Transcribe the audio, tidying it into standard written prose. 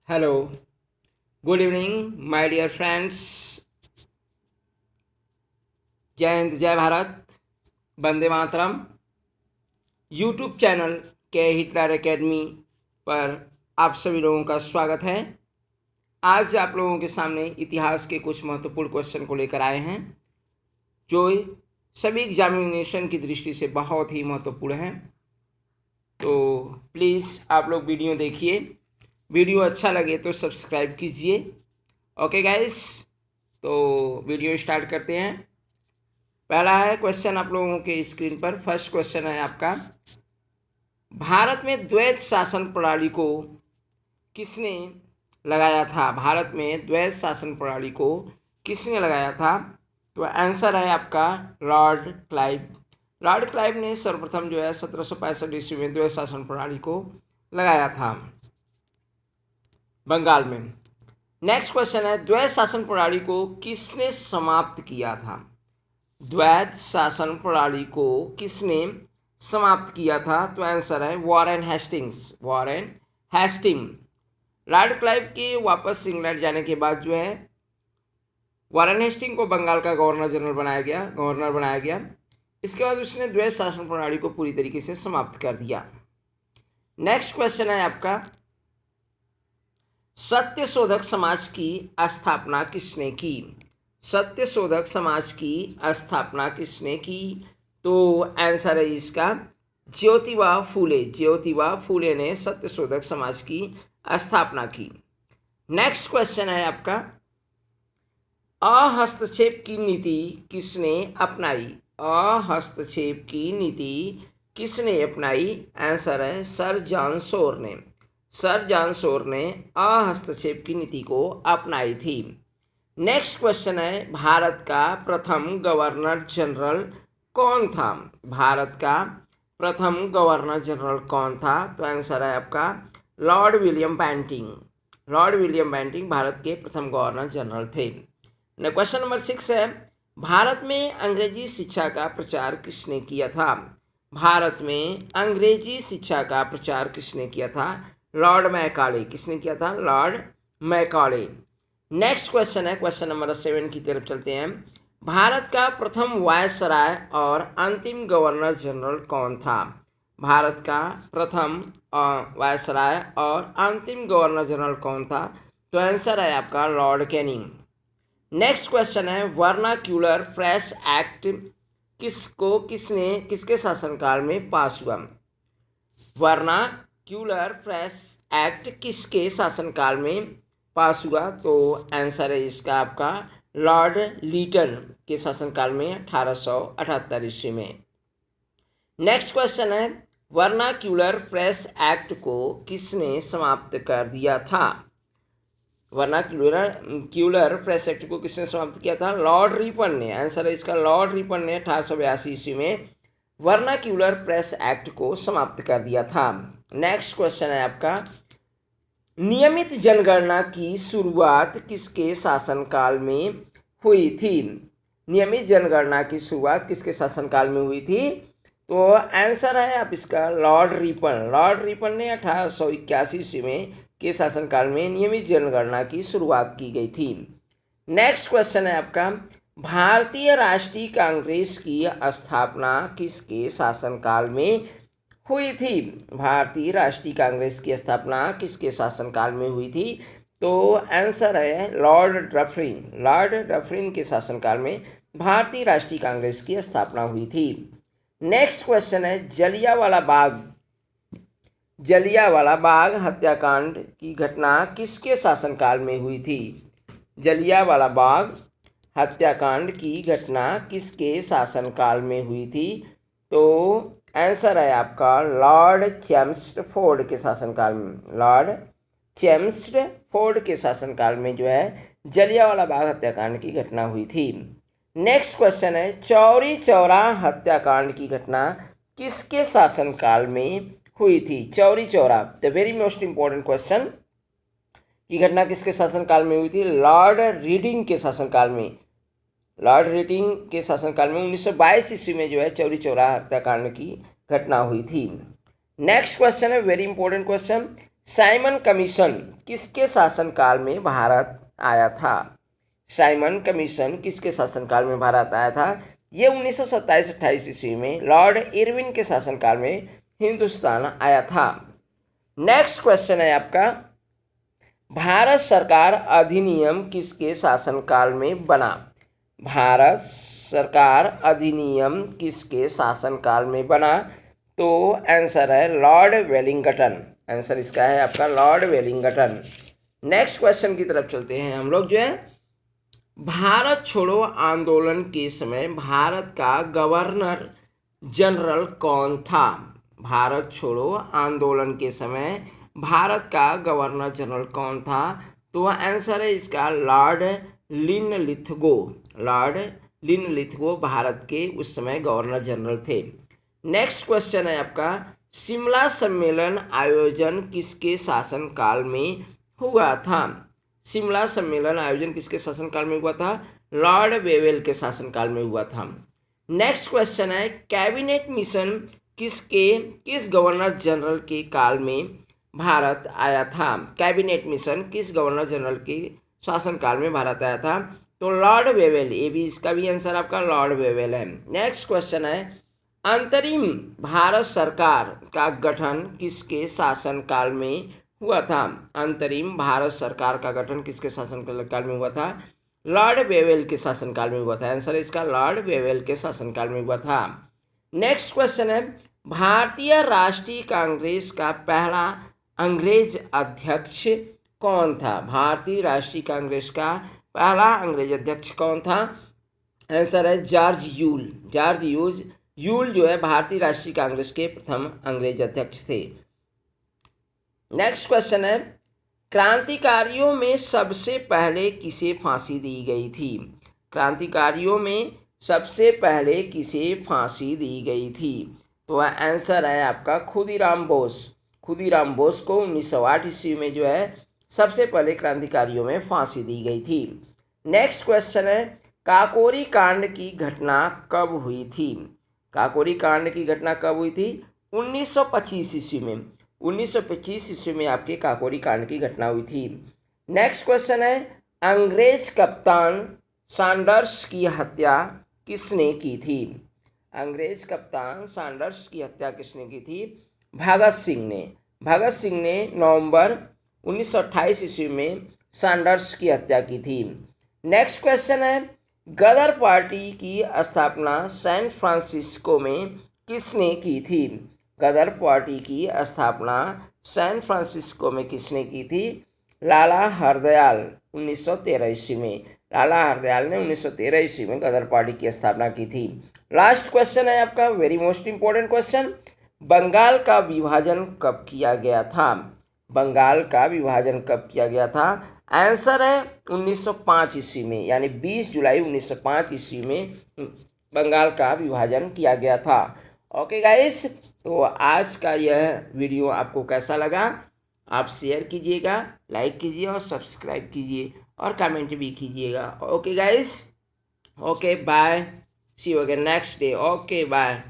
Hello, good evening my dear friends. जय हिंद, जय भारत, वंदे मातरम। यूट्यूब चैनल के हिटलर एकेडमी पर आप सभी लोगों का स्वागत है। आज आप लोगों के सामने इतिहास के कुछ महत्वपूर्ण क्वेश्चन को लेकर आए हैं जो सभी एग्जामिनेशन की दृष्टि से बहुत ही महत्वपूर्ण हैं। तो प्लीज़ आप लोग वीडियो देखिए, वीडियो अच्छा लगे तो सब्सक्राइब कीजिए। ओके गाइस, तो वीडियो स्टार्ट करते हैं। पहला है क्वेश्चन आप लोगों के स्क्रीन पर। फर्स्ट क्वेश्चन है आपका, भारत में द्वैत शासन प्रणाली को किसने लगाया था? भारत में द्वैत शासन प्रणाली को किसने लगाया था? तो आंसर है आपका लॉर्ड क्लाइव। लॉर्ड क्लाइव ने सर्वप्रथम जो है 1765 ईस्वी में द्वैत शासन प्रणाली को लगाया था बंगाल में। नेक्स्ट क्वेश्चन है, द्वैत शासन प्रणाली को किसने समाप्त किया था? द्वैत शासन प्रणाली को किसने समाप्त किया था? तो आंसर है Warren Hastings. Warren Hasting. Lord Clive के वापस इंग्लैंड जाने के बाद जो है वॉरेन हेस्टिंग को बंगाल का गवर्नर बनाया गया। इसके बाद उसने द्वैत शासन प्रणाली को पूरी तरीके से समाप्त कर दिया। नेक्स्ट क्वेश्चन है आपका, सत्यशोधक समाज की स्थापना किसने की? सत्यशोधक समाज की स्थापना किसने की? तो आंसर है इसका ज्योतिबा फूले। ज्योतिबा फूले ने सत्यशोधक समाज की स्थापना की। नेक्स्ट क्वेश्चन है आपका, अहस्तक्षेप की नीति किसने अपनाई? अहस्तक्षेप की नीति किसने अपनाई? आंसर है सर जॉन शोर ने। सर जॉन शोर ने अहस्तक्षेप की नीति को अपनाई थी। नेक्स्ट क्वेश्चन है, भारत का प्रथम गवर्नर जनरल कौन था? भारत का प्रथम गवर्नर जनरल कौन था? तो आंसर है आपका Lord William Bentinck. Lord William Bentinck Bharat के प्रथम गवर्नर जनरल थे। क्वेश्चन नंबर 6 है, भारत में अंग्रेजी शिक्षा का प्रचार किसने किया था? भारत में अंग्रेजी शिक्षा का प्रचार किसने किया था? Lord Macaulay. किसने किया था? Lord Macaulay. नेक्स्ट क्वेश्चन है, क्वेश्चन नंबर 7 की तरफ चलते हैं। भारत का प्रथम वायसराय और अंतिम गवर्नर जनरल कौन था? भारत का प्रथम वायसराय और अंतिम गवर्नर जनरल कौन था? तो आंसर है आपका लॉर्ड कैनिंग। नेक्स्ट क्वेश्चन है, वर्नाक्यूलर प्रेस एक्ट किसके शासनकाल में पास हुआ? वर्नाक्यूलर प्रेस एक्ट किसके शासनकाल में पास हुआ? तो आंसर है इसका आपका लॉर्ड लीटन के शासनकाल में 1878 ईस्वी में। नेक्स्ट क्वेश्चन है, वर्नाक्यूलर प्रेस एक्ट को किसने समाप्त कर दिया था? वर्नाक्यूलर प्रेस एक्ट को किसने समाप्त किया था? लॉर्ड रिपन ने। आंसर है इसका लॉर्ड रिपन ने 1882 ईस्वी में वर्नाक्यूलर प्रेस एक्ट को समाप्त कर दिया था। नेक्स्ट क्वेश्चन है आपका, नियमित जनगणना की शुरुआत किसके शासनकाल में हुई थी? नियमित जनगणना की शुरुआत किसके शासनकाल में हुई थी? तो आंसर है आप इसका लॉर्ड रिपन। लॉर्ड रिपन ने 1881 ईस्वी में के शासनकाल में नियमित जनगणना की शुरुआत की गई थी। नेक्स्ट क्वेश्चन है आपका, भारतीय राष्ट्रीय कांग्रेस की स्थापना किसके शासनकाल में हुई थी? भारतीय राष्ट्रीय कांग्रेस की स्थापना किसके शासनकाल में हुई थी? तो आंसर है लॉर्ड डफरिन। लॉर्ड डफरिन के शासनकाल में भारतीय राष्ट्रीय कांग्रेस की स्थापना हुई थी। नेक्स्ट क्वेश्चन है, जलियांवाला बाग हत्याकांड की घटना किसके शासनकाल में हुई थी? जलियांवाला बाग हत्याकांड की घटना किसके शासनकाल में हुई थी? तो आंसर है आपका लॉर्ड चेम्स्फोर्ड के शासनकाल में। लॉर्ड चेम्स्फोर्ड के शासनकाल में जो है जलियांवाला बाग हत्याकांड की घटना हुई थी। नेक्स्ट क्वेश्चन है, चौरी चौरा हत्याकांड की घटना किसके शासनकाल में हुई थी? Chauri Chaura, the very most important question, की घटना किसके शासनकाल में हुई थी? लॉर्ड रीडिंग के शासनकाल में। लॉर्ड रीडिंग के शासनकाल में 1922 ईस्वी में जो है चौरी चौरा हत्याकांड की घटना हुई थी। नेक्स्ट क्वेश्चन है very important question, Simon commission किसके शासनकाल में भारत आया था? साइमन कमीशन किसके शासनकाल में भारत आया था? ये 1927-28 ईस्वी में लॉर्ड इरविन के शासनकाल में हिंदुस्तान आया था। नेक्स्ट क्वेश्चन है आपका, भारत सरकार अधिनियम किसके शासनकाल में बना? भारत सरकार अधिनियम किसके शासनकाल में बना? तो आंसर है लॉर्ड वेलिंगटन। आंसर इसका है आपका लॉर्ड वेलिंगटन। नेक्स्ट क्वेश्चन की तरफ चलते हैं हम लोग। जो है भारत छोड़ो आंदोलन के समय भारत का गवर्नर जनरल कौन था? भारत छोड़ो आंदोलन के समय भारत का गवर्नर जनरल कौन था? तो आंसर है इसका Lord Linlithgow. Lord Linlithgow Bharat के उस समय गवर्नर जनरल थे। नेक्स्ट क्वेश्चन है आपका, शिमला सम्मेलन आयोजन किसके शासनकाल में हुआ था? शिमला सम्मेलन आयोजन किसके शासनकाल में हुआ था? लॉर्ड वेवेल के शासनकाल में हुआ था। नेक्स्ट क्वेश्चन है, कैबिनेट मिशन किस गवर्नर जनरल के काल में भारत आया था? कैबिनेट मिशन किस गवर्नर जनरल के शासनकाल में भारत आया था? तो लॉर्ड वेवेल। ये भी इसका भी आंसर आपका लॉर्ड वेवेल है। नेक्स्ट क्वेश्चन है, अंतरिम भारत सरकार का गठन किसके शासनकाल में हुआ था? अंतरिम भारत सरकार का गठन किसके शासनकाल में हुआ था? लॉर्ड वेवेल के शासनकाल में हुआ था। आंसर इसका लॉर्ड वेवेल के शासनकाल में हुआ था। नेक्स्ट क्वेश्चन है, भारतीय राष्ट्रीय कांग्रेस का पहला अंग्रेज अध्यक्ष कौन था? भारतीय राष्ट्रीय कांग्रेस का पहला अंग्रेज अध्यक्ष कौन था? आंसर है जॉर्ज यूल। जॉर्ज यूल जो है भारतीय राष्ट्रीय कांग्रेस के प्रथम अंग्रेज अध्यक्ष थे। नेक्स्ट क्वेश्चन है, क्रांतिकारियों में सबसे पहले किसे फांसी दी गई थी? क्रांतिकारियों में सबसे पहले किसे फांसी दी गई थी? तो आंसर है आपका खुदीराम बोस। खुदीराम बोस को 1908 ईस्वी में जो है सबसे पहले क्रांतिकारियों में फांसी दी गई थी। नेक्स्ट क्वेश्चन है, काकोरी कांड की घटना कब हुई थी? काकोरी कांड की घटना कब हुई थी? 1925 ईस्वी में। 1925 ईस्वी में आपके काकोरी कांड की घटना हुई थी। नेक्स्ट क्वेश्चन है, अंग्रेज कप्तान सैंडर्स की हत्या किसने की थी? अंग्रेज कप्तान सैंडर्स की हत्या किसने की थी? भगत सिंह ने। भगत सिंह ने नवंबर 1928 ईस्वी में सैंडर्स की हत्या की थी। नेक्स्ट क्वेश्चन है, गदर पार्टी की स्थापना सैन फ्रांसिस्को में किसने की थी? गदर पार्टी की स्थापना सैन फ्रांसिस्को में किसने की थी? लाला हरदयाल 1913 ईस्वी में। लाला हरदयाल ने 1913 ईस्वी में गदर पार्टी की स्थापना की थी। लास्ट क्वेश्चन है आपका very most important question, Bengal का विभाजन कब किया गया था? बंगाल का विभाजन कब किया गया था? आंसर है 1905 ईस्वी में, यानी 20 जुलाई 1905 ईस्वी में बंगाल का विभाजन किया गया था। ओके गाइस, तो आज का यह वीडियो आपको कैसा लगा? आप शेयर कीजिएगा, लाइक कीजिए और सब्सक्राइब कीजिए और कमेंट भी कीजिएगा। Okay guys, okay bye, see you again next day. Okay bye.